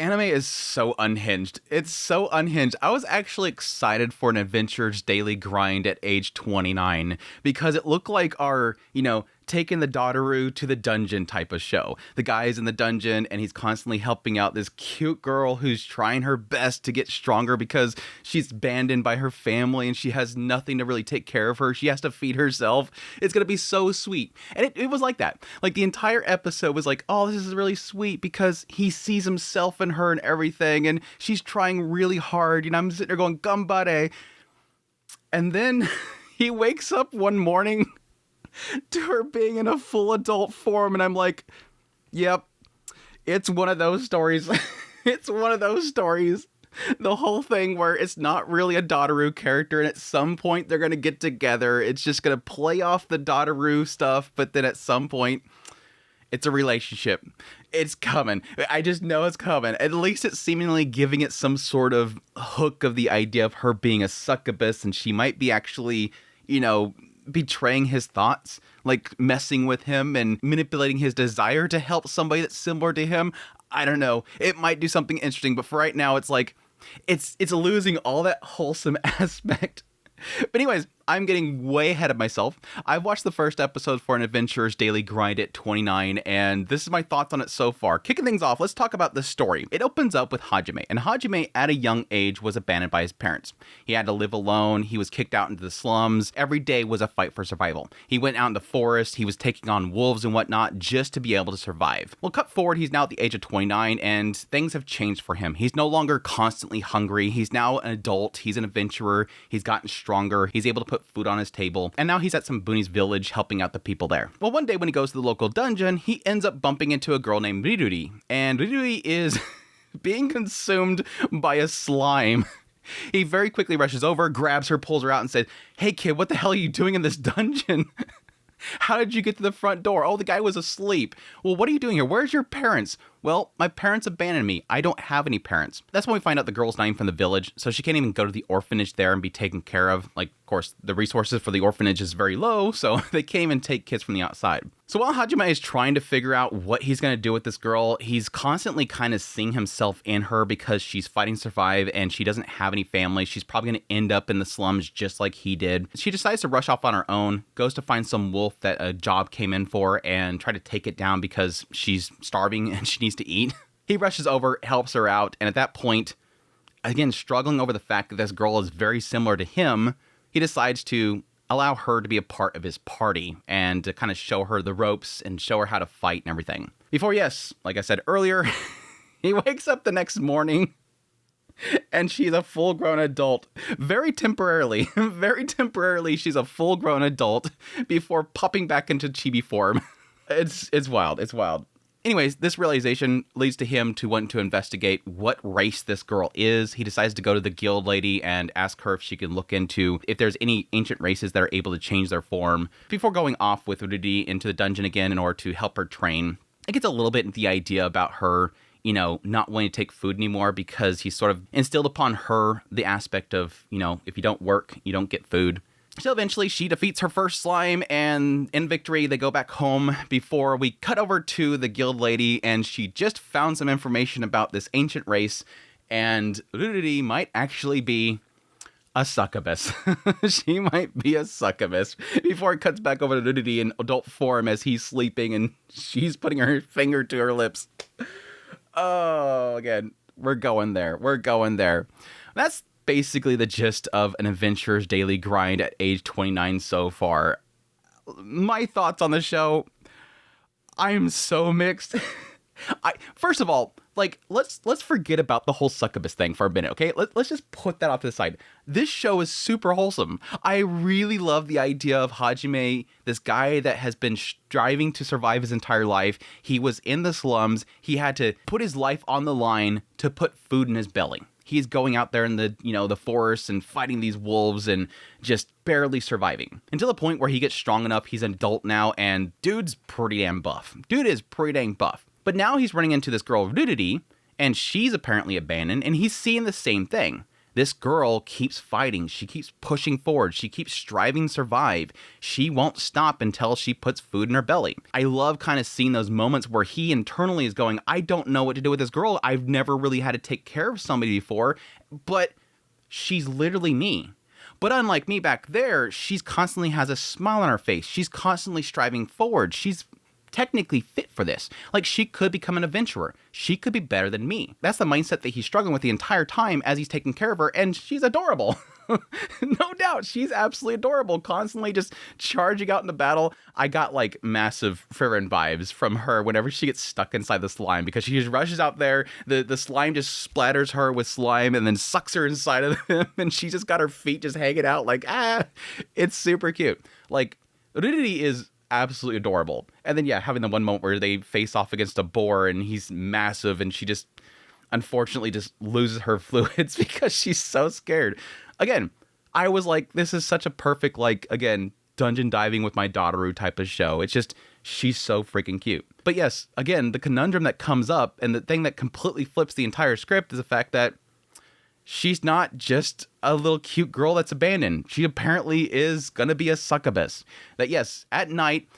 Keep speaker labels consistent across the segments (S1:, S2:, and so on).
S1: anime is so unhinged. It's so unhinged. I was actually excited for an Adventure's Daily Grind at age 29 because it looked like our, taking the Dotaru to the dungeon type of show. The guy's in the dungeon and he's constantly helping out this cute girl who's trying her best to get stronger because she's abandoned by her family and she has nothing to really take care of her. She has to feed herself. It's going to be so sweet. And it was like that. Like the entire episode was like, oh, this is really sweet because he sees himself in her and everything. And she's trying really hard. I'm sitting there going, Gambare. And then he wakes up one morning to her being in a full adult form, and I'm like, yep, it's one of those stories. It's one of those stories. The whole thing where it's not really a Dotaru character, and at some point they're going to get together. It's just going to play off the Dotaru stuff, but then at some point, it's a relationship. It's coming. I just know it's coming. At least it's seemingly giving it some sort of hook of the idea of her being a succubus, and she might be actually, betraying his thoughts, like messing with him and manipulating his desire to help somebody that's similar to him. I don't know. It might do something interesting, but for right now, it's like, it's losing all that wholesome aspect. But anyways, I'm getting way ahead of myself. I've watched the first episode for an Adventurer's Daily Grind at 29, and this is my thoughts on it so far. Kicking things off, let's talk about the story. It opens up with Hajime, and Hajime at a young age was abandoned by his parents. He had to live alone, he was kicked out into the slums, every day was a fight for survival. He went out in the forest, he was taking on wolves and whatnot just to be able to survive. Well, cut forward, he's now at the age of 29, and things have changed for him. He's no longer constantly hungry, he's now an adult, he's an adventurer, he's gotten stronger, he's able to put food on his table, and now he's at some boonies village helping out the people there. Well, one day when he goes to the local dungeon, he ends up bumping into a girl named Riruri, and Riruri is being consumed by a slime. He very quickly rushes over, grabs her, pulls her out, and says, "Hey kid, what the hell are you doing in this dungeon? How did you get to the front door? Oh, the guy was asleep. Well, what are you doing here? Where's your parents?" "Well, my parents abandoned me. I don't have any parents." That's when we find out the girl's not even from the village, so she can't even go to the orphanage there and be taken care of. Like, of course, the resources for the orphanage is very low, so they can't even take kids from the outside. So while Hajime is trying to figure out what he's going to do with this girl, he's constantly kind of seeing himself in her because she's fighting to survive and she doesn't have any family. She's probably going to end up in the slums just like he did. She decides to rush off on her own, goes to find some wolf that a job came in for and try to take it down because she's starving and she needs to eat. He rushes over, helps her out, and at that point, again, struggling over the fact that this girl is very similar to him, he decides to allow her to be a part of his party and to kind of show her the ropes and show her how to fight and everything. Before, yes, like I said earlier, he wakes up the next morning and she's a full-grown adult. Very temporarily, she's a full-grown adult before popping back into chibi form. It's wild. It's wild. Anyways, this realization leads to him to want to investigate what race this girl is. He decides to go to the guild lady and ask her if she can look into if there's any ancient races that are able to change their form before going off with Rudy into the dungeon again in order to help her train. It gets a little bit into the idea about her, not wanting to take food anymore because he sort of instilled upon her the aspect of, if you don't work, you don't get food. So eventually she defeats her first slime, and in victory they go back home before we cut over to the guild lady, and she just found some information about this ancient race, and Ruriri might actually be a succubus. She might be a succubus. Before it cuts back over to Ruriri in adult form as he's sleeping and she's putting her finger to her lips. Oh, again, we're going there. That's basically the gist of an Adventurer's Daily Grind at age 29 so far. My thoughts on the show, I am so mixed. First of all, let's forget about the whole succubus thing for a minute, okay? Let's just put that off to the side. This show is super wholesome. I really love the idea of Hajime, this guy that has been striving to survive his entire life. He was in the slums. He had to put his life on the line to put food in his belly. He's going out there in the forest and fighting these wolves and just barely surviving. Until the point where he gets strong enough, he's an adult now, and dude's pretty damn buff. Dude is pretty dang buff. But now he's running into this girl, Ruriri, and she's apparently abandoned, and he's seeing the same thing. This girl keeps fighting. She keeps pushing forward. She keeps striving to survive. She won't stop until she puts food in her belly. I love kind of seeing those moments where he internally is going, I don't know what to do with this girl. I've never really had to take care of somebody before, but she's literally me. But unlike me back there, she's constantly has a smile on her face. She's constantly striving forward. She's technically fit for this. Like, she could become an adventurer. She could be better than me. That's the mindset that he's struggling with the entire time as he's taking care of her, and she's adorable. No doubt, she's absolutely adorable, constantly just charging out in the battle. I got like massive Frieren vibes from her whenever she gets stuck inside the slime, because she just rushes out there, the slime just splatters her with slime and then sucks her inside of him, and she just got her feet just hanging out like, it's super cute. Like, Ridiri is absolutely adorable. And then, yeah, having the one moment where they face off against a boar and he's massive and she just unfortunately just loses her fluids because she's so scared. Again, I was like, this is such a perfect, like, again, dungeon diving with my Dotaru type of show. It's just, she's so freaking cute. But yes, again, the conundrum that comes up and the thing that completely flips the entire script is the fact that she's not just a little cute girl that's abandoned. She apparently is going to be a succubus. That yes, at night,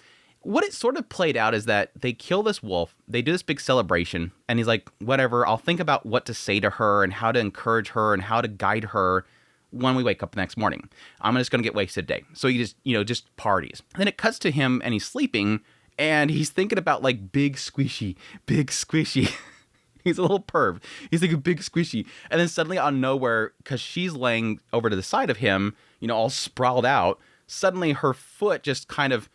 S1: what it sort of played out is that they kill this wolf, they do this big celebration, and he's like, whatever, I'll think about what to say to her and how to encourage her and how to guide her when we wake up the next morning. I'm just going to get wasted today. So he just, just parties. And then it cuts to him and he's sleeping and he's thinking about like big squishy. He's a little perv. He's like a big squishy. And then suddenly out of nowhere, because she's laying over to the side of him, all sprawled out, suddenly her foot just kind of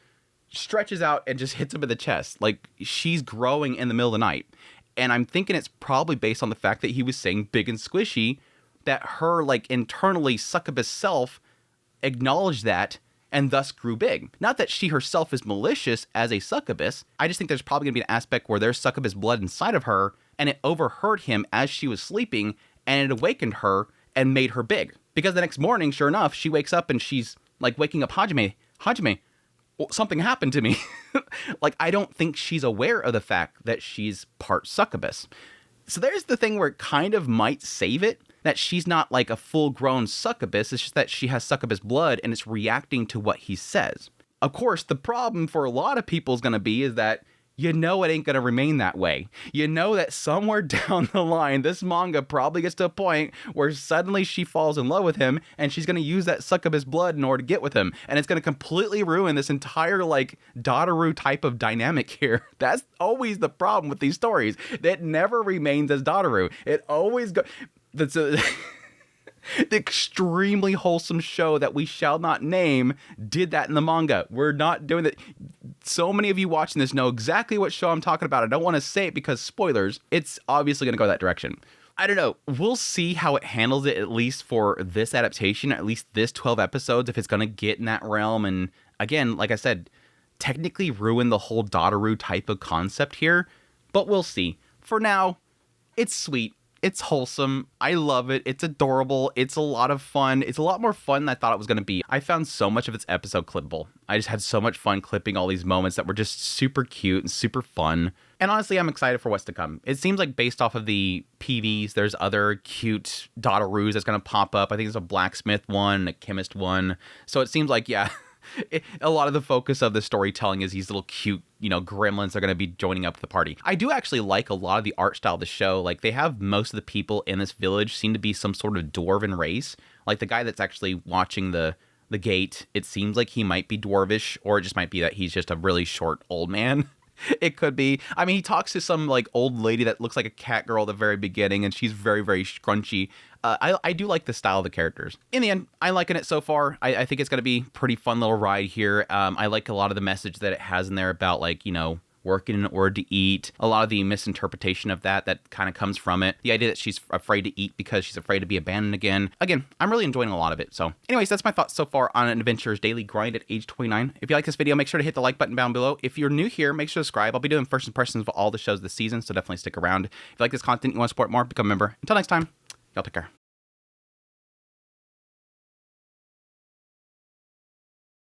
S1: stretches out and just hits him in the chest. Like, she's growing in the middle of the night. And I'm thinking it's probably based on the fact that he was saying big and squishy, that her, like, internally succubus self acknowledged that and thus grew big. Not that she herself is malicious as a succubus. I just think there's probably going to be an aspect where there's succubus blood inside of her, and it overheard him as she was sleeping, and it awakened her and made her big. Because the next morning, sure enough, she wakes up and she's, like, waking up, Hajime, something happened to me. Like, I don't think she's aware of the fact that she's part succubus. So there's the thing where it kind of might save it, that she's not like a full-grown succubus, it's just that she has succubus blood and it's reacting to what he says. Of course, the problem for a lot of people is going to be is that it ain't going to remain that way. That somewhere down the line, this manga probably gets to a point where suddenly she falls in love with him and she's going to use that succubus blood in order to get with him. And it's going to completely ruin this entire, like, Dotaru type of dynamic here. That's always the problem with these stories. It never remains as Dotaru. It always goes... That's the extremely wholesome show that we shall not name did that in the manga. We're not doing that. So many of you watching this know exactly what show I'm talking about. I don't want to say it because spoilers. It's obviously going to go that direction. I don't know. We'll see how it handles it, at least for this adaptation, at least this 12 episodes, if it's going to get in that realm. And again, like I said, technically ruin the whole Dotaru type of concept here, but we'll see. For now, it's sweet. It's wholesome. I love it. It's adorable. It's a lot of fun. It's a lot more fun than I thought it was going to be. I found so much of its episode clippable. I just had so much fun clipping all these moments that were just super cute and super fun. And honestly, I'm excited for what's to come. It seems like based off of the PVs, there's other cute Dotarus that's going to pop up. I think there's a blacksmith one, a chemist one. So it seems like, yeah, a lot of the focus of the storytelling is these little cute, gremlins that are going to be joining up to the party. I do actually like a lot of the art style of the show. Like, they have most of the people in this village seem to be some sort of dwarven race. Like, the guy that's actually watching the gate, it seems like he might be dwarvish, or it just might be that he's just a really short old man. It could be. I mean, he talks to some, like, old lady that looks like a cat girl at the very beginning, and she's very, very scrunchy. I do like the style of the characters. In the end, I'm liking it so far. I think it's going to be a pretty fun little ride here. I like a lot of the message that it has in there about, like, working in order to eat. A lot of the misinterpretation of that kind of comes from it. The idea that she's afraid to eat because she's afraid to be abandoned again. Again, I'm really enjoying a lot of it. So anyways, that's my thoughts so far on an Adventurer's Daily Grind at age 29. If you like this video, make sure to hit the like button down below. If you're new here, make sure to subscribe. I'll be doing first impressions of all the shows this season, so definitely stick around. If you like this content, you want to support more, become a member. Until next time, y'all take care.